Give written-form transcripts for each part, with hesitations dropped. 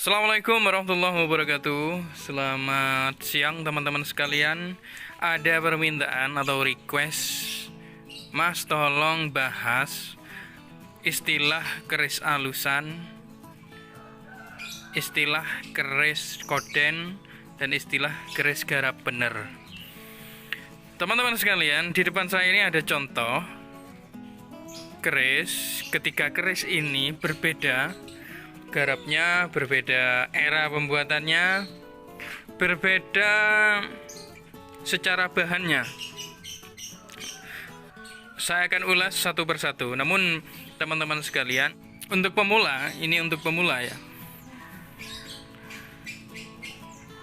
Assalamualaikum warahmatullahi wabarakatuh. Selamat siang teman-teman sekalian. Ada permintaan atau request, Mas tolong bahas istilah keris alusan, istilah keris koden, dan istilah keris garap bener. Teman-teman sekalian, di depan saya ini ada contoh keris. Ketiga keris ini berbeda, garapnya berbeda, era pembuatannya berbeda, secara bahannya. Saya akan ulas satu persatu. Namun teman-teman sekalian, untuk pemula, ini untuk pemula ya.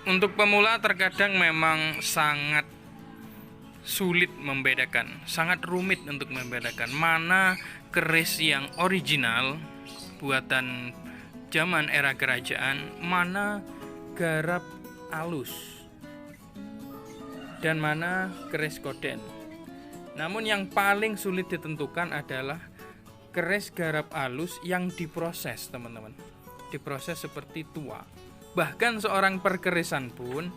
Untuk pemula terkadang memang sangat sulit membedakan, sangat rumit untuk membedakan mana keris yang original buatan zaman era kerajaan, mana garap alus, dan mana keris koden. Namun yang paling sulit ditentukan adalah keris garap alus yang diproses, teman-teman. Diproses seperti tua. Bahkan seorang perkerisan pun,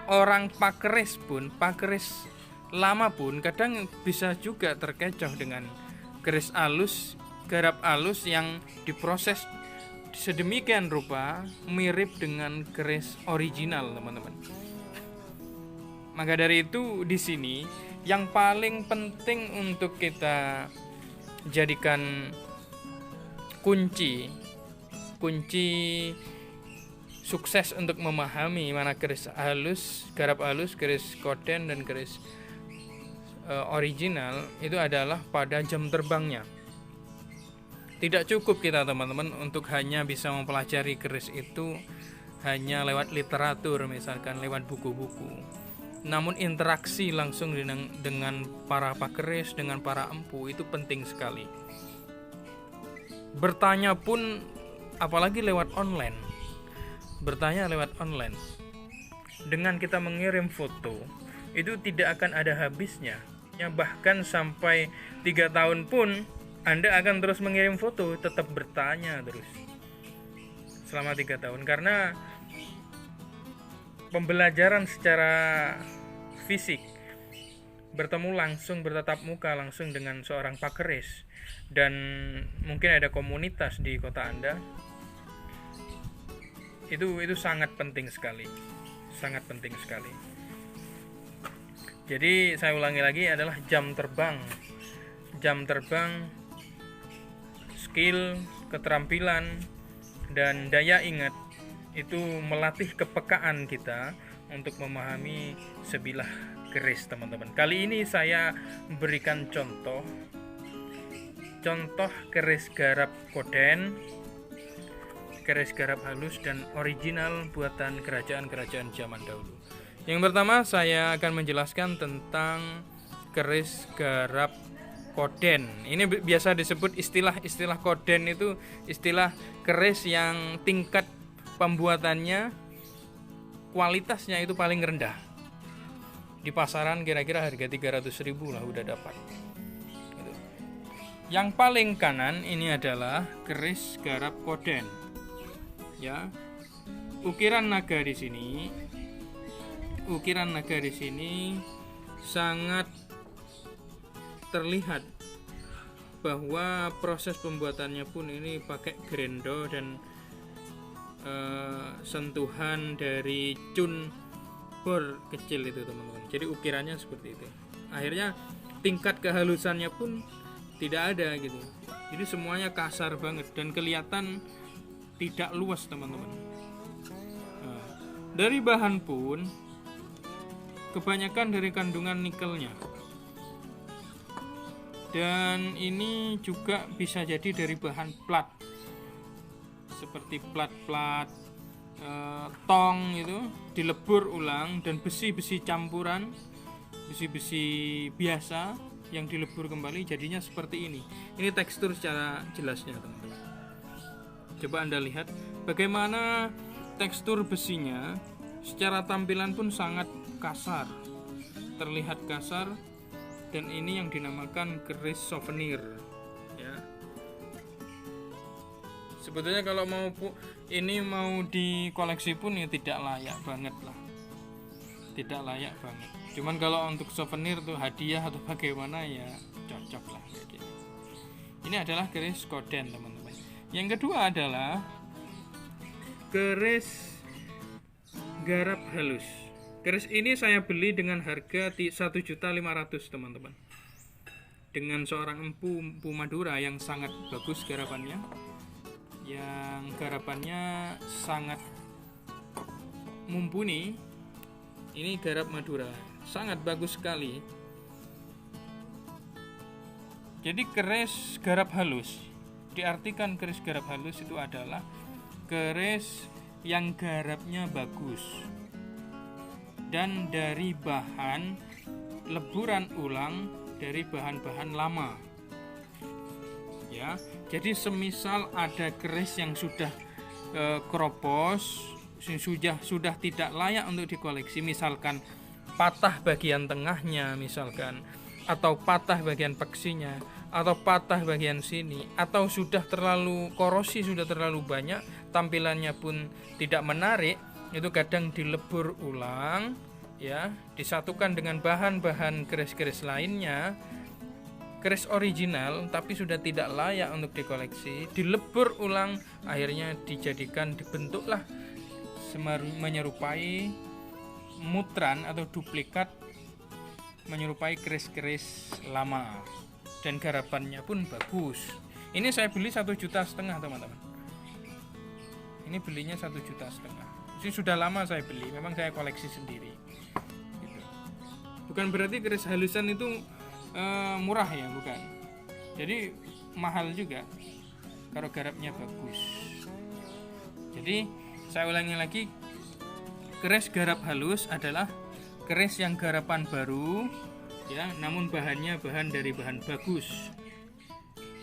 orang pakeris pun, pakeris lama pun kadang bisa juga terkecoh dengan keris alus, garap alus yang diproses sedemikian rupa mirip dengan keris original, teman-teman. Maka dari itu di sini yang paling penting untuk kita jadikan kunci sukses untuk memahami mana keris halus, garap halus, keris koden, dan keris original itu adalah pada jam terbangnya. Tidak cukup kita, teman-teman, untuk hanya bisa mempelajari keris itu hanya lewat literatur, misalkan lewat buku-buku. Namun interaksi langsung dengan para pakeris, dengan para empu itu penting sekali. Bertanya pun apalagi lewat online. Bertanya lewat online. Dengan kita mengirim foto, itu tidak akan ada habisnya. Ya, bahkan sampai 3 tahun pun Anda akan terus mengirim foto, tetap bertanya terus selama 3 tahun, karena pembelajaran secara fisik, bertemu langsung, bertatap muka langsung dengan seorang pakeris, dan mungkin ada komunitas di kota Anda, itu sangat penting sekali, sangat penting sekali. Jadi saya ulangi lagi, adalah jam terbang, skill, keterampilan, dan daya ingat itu melatih kepekaan kita untuk memahami sebilah keris, teman-teman. Kali ini saya memberikan contoh keris garap koden, keris garap halus, dan original buatan kerajaan-kerajaan zaman dahulu. Yang pertama saya akan menjelaskan tentang keris garap koden. Ini biasa disebut istilah koden, itu istilah keris yang tingkat pembuatannya, kualitasnya itu paling rendah. Di pasaran kira-kira harga 300.000 lah udah dapat. Gitu. Yang paling kanan ini adalah keris garap koden. Ya. Ukiran naga di sini sangat terlihat bahwa proses pembuatannya pun ini pakai grendo dan sentuhan dari cun bor kecil itu, teman-teman. Jadi ukirannya seperti itu. Akhirnya tingkat kehalusannya pun tidak ada gitu. Jadi semuanya kasar banget dan kelihatan tidak luas, teman-teman. Dari bahan pun kebanyakan dari kandungan nikelnya. Dan ini juga bisa jadi dari bahan plat, seperti plat-plat tong itu dilebur ulang, dan besi-besi campuran, besi-besi biasa yang dilebur kembali jadinya seperti ini. Ini tekstur secara jelasnya, teman-teman. Coba Anda lihat bagaimana tekstur besinya. Secara tampilan pun sangat kasar, terlihat kasar. Dan ini yang dinamakan keris souvenir ya. Sebetulnya kalau ini mau dikoleksi pun ya tidak layak banget lah. Tidak layak banget. Cuman kalau untuk souvenir tuh hadiah atau bagaimana ya cocok lah kayak gitu. Ini adalah keris Koden, teman-teman. Yang kedua adalah keris garap halus. Keris ini saya beli dengan harga 1.500.000, teman-teman. Dengan seorang empu Madura yang sangat bagus garapannya. Yang garapannya sangat mumpuni. Ini garap Madura, sangat bagus sekali. Jadi keris garap halus, diartikan keris garap halus itu adalah keris yang garapnya bagus dan dari bahan leburan ulang dari bahan-bahan lama. Ya, jadi semisal ada keris yang sudah keropos, sudah tidak layak untuk dikoleksi, misalkan patah bagian tengahnya misalkan, atau patah bagian peksinya, atau patah bagian sini, atau sudah terlalu korosi, sudah terlalu banyak, tampilannya pun tidak menarik, itu kadang dilebur ulang ya, disatukan dengan bahan-bahan keris-keris lainnya, keris original tapi sudah tidak layak untuk dikoleksi, dilebur ulang, akhirnya dibentuklah menyerupai mutran atau duplikat, menyerupai keris-keris lama dan garapannya pun bagus. Ini saya beli 1,5 juta, teman-teman. Ini belinya 1,5 juta. Ini sudah lama saya beli, memang saya koleksi sendiri gitu. Bukan berarti keris halusan itu murah ya, bukan. Jadi mahal juga kalau garapnya bagus. Jadi saya ulangi lagi, keris garap halus adalah keris yang garapan baru ya, namun bahannya dari bahan bagus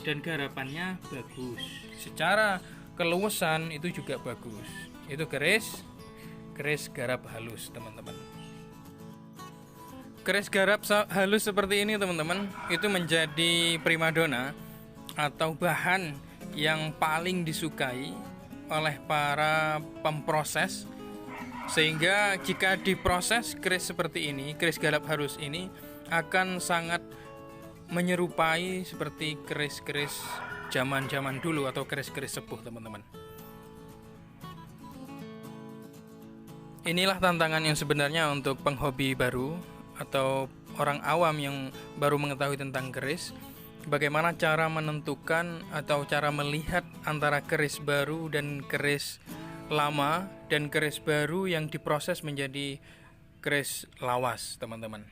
dan garapannya bagus. Secara keluasan itu juga bagus. Itu keris garap halus, teman-teman. Keris garap halus seperti ini, teman-teman, itu menjadi primadona atau bahan yang paling disukai oleh para pemproses, sehingga jika diproses keris seperti ini, keris garap halus ini akan sangat menyerupai seperti keris-keris zaman-zaman dulu atau keris-keris sepuh, teman-teman. Inilah tantangan yang sebenarnya untuk penghobi baru atau orang awam yang baru mengetahui tentang keris. Bagaimana cara menentukan atau cara melihat antara keris baru dan keris lama, dan keris baru yang diproses menjadi keris lawas, teman-teman.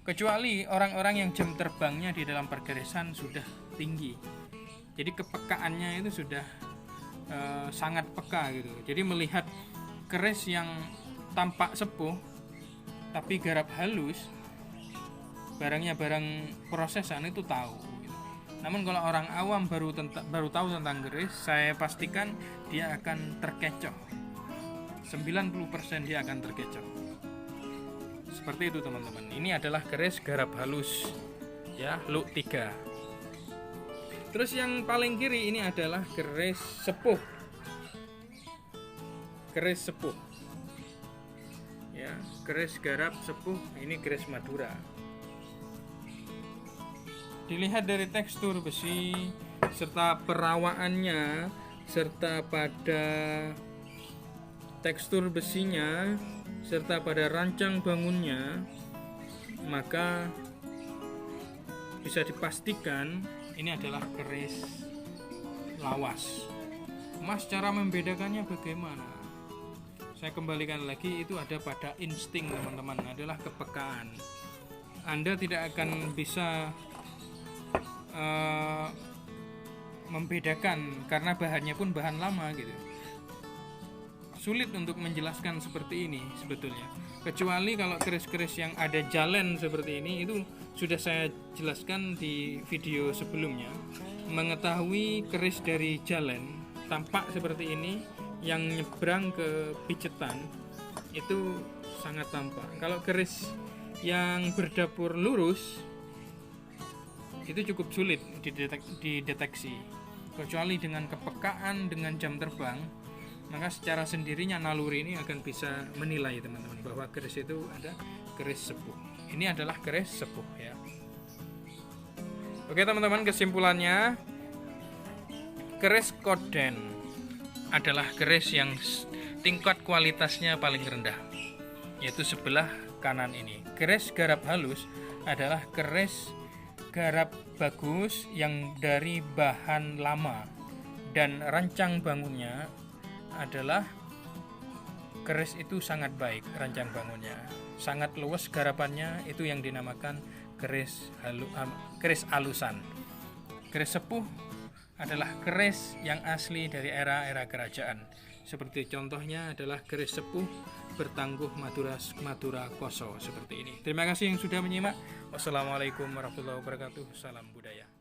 Kecuali orang-orang yang jam terbangnya di dalam perkerisan sudah tinggi, jadi kepekaannya itu sudah sangat peka gitu. Jadi melihat keris yang tampak sepuh tapi garap halus, barangnya barang prosesan, itu tahu gitu. Namun kalau orang awam baru tahu tentang keris, saya pastikan dia akan terkecoh. 90% dia akan terkecoh. Seperti itu, teman-teman. Ini adalah keris garap halus ya, look 3. Terus yang paling kiri ini adalah keris sepuh. Keris sepuh ya, keris garap sepuh. Ini keris Madura. Dilihat dari tekstur besi serta perawaannya, serta pada tekstur besinya, serta pada rancang bangunnya, maka bisa dipastikan ini adalah keris lawas. Mas, cara membedakannya bagaimana? Saya kembalikan lagi, itu ada pada insting, teman-teman, adalah kepekaan. Anda tidak akan bisa membedakan karena bahannya pun bahan lama gitu. Sulit untuk menjelaskan seperti ini sebetulnya, kecuali kalau keris-keris yang ada jalan seperti ini, itu sudah saya jelaskan di video sebelumnya. Mengetahui keris dari jalan tampak seperti ini yang nyebrang ke picetan, itu sangat tampak. Kalau keris yang berdapur lurus itu cukup sulit dideteksi. kecuali dengan kepekaan dengan jam terbang, maka secara sendirinya naluri ini akan bisa menilai teman-teman bahwa keris itu ada keris sepuh. Ini adalah keris sepuh ya. Oke teman-teman, kesimpulannya keris koden adalah keris yang tingkat kualitasnya paling rendah, yaitu sebelah kanan ini. Keris garap halus adalah keris garap bagus yang dari bahan lama dan rancang bangunnya adalah keris itu sangat baik, rancang bangunnya sangat luas, garapannya itu yang dinamakan keris alusan. Keris sepuh adalah keris yang asli dari era-era kerajaan. Seperti contohnya adalah keris sepuh bertangguh Madura Koso seperti ini. Terima kasih yang sudah menyimak. Wassalamualaikum warahmatullahi wabarakatuh. Salam budaya.